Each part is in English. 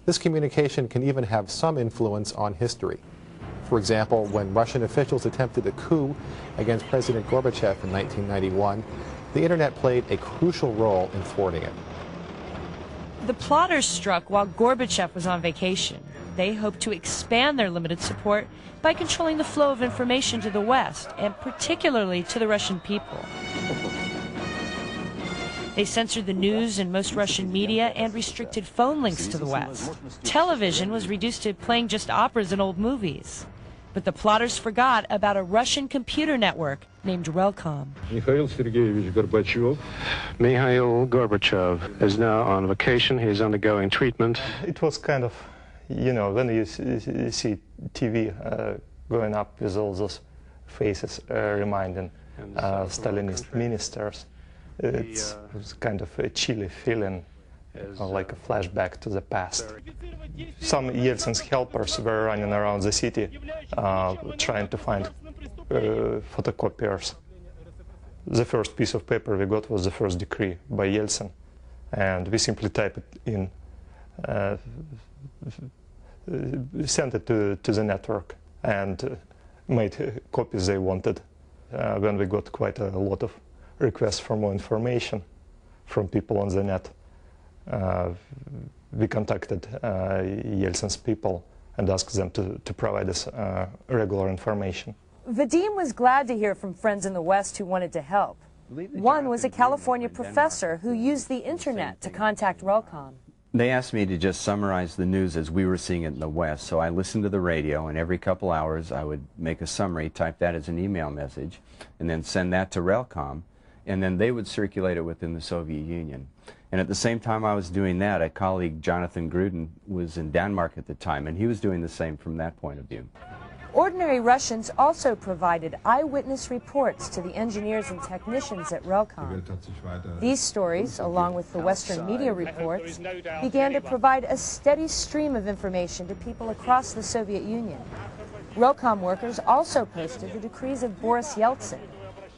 This communication can even have some influence on history. For example, when Russian officials attempted a coup against President Gorbachev in 1991, the Internet played a crucial role in thwarting it. The plotters struck while Gorbachev was on vacation. They hoped to expand their limited support by controlling the flow of information to the West, and particularly to the Russian people. They censored the news and most Russian media and restricted phone links to the West. Television was reduced to playing just operas and old movies. But the plotters forgot about a Russian computer network named Relcom. Mikhail Gorbachev is now on vacation. He's undergoing treatment. It was kind of, you know, when you see TV going up with all those faces reminding Stalinist ministers, it was kind of a chilly feeling, like a flashback to the past. Some Yeltsen's helpers were running around the city trying to find photocopiers. The first piece of paper we got was the first decree by Yeltsen, and we simply typed it in, sent it to the network, and made copies they wanted. When we got quite a lot of requests for more information from people on the net, we contacted Yeltsen's people and asked them to provide us regular information. Vadim was glad to hear from friends in the West who wanted to help. One was a California professor who used the Internet to contact Relcom. They asked me to just summarize the news as we were seeing it in the West, so I listened to the radio, and every couple hours I would make a summary, type that as an email message, and then send that to Relcom, and then they would circulate it within the Soviet Union. And at the same time I was doing that, a colleague, Jonathan Gruden, was in Denmark at the time, and he was doing the same from that point of view. Ordinary Russians also provided eyewitness reports to the engineers and technicians at Relcom. These stories, along with the Western media reports, began to provide a steady stream of information to people across the Soviet Union. Relcom workers also posted the decrees of Boris Yeltsin,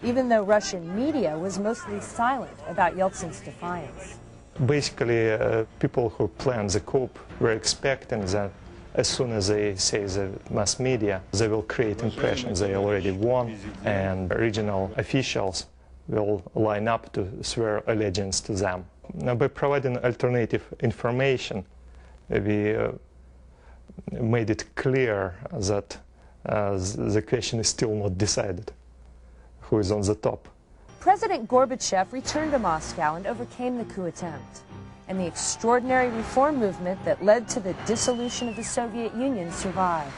even though Russian media was mostly silent about Yeltsin's defiance. Basically, people who planned the coup were expecting that as soon as they say the mass media, they will create impressions they already won, and regional officials will line up to swear allegiance to them. Now, by providing alternative information, we made it clear that the question is still not decided. Who is on the top? President Gorbachev returned to Moscow and overcame the coup attempt. And the extraordinary reform movement that led to the dissolution of the Soviet Union survived.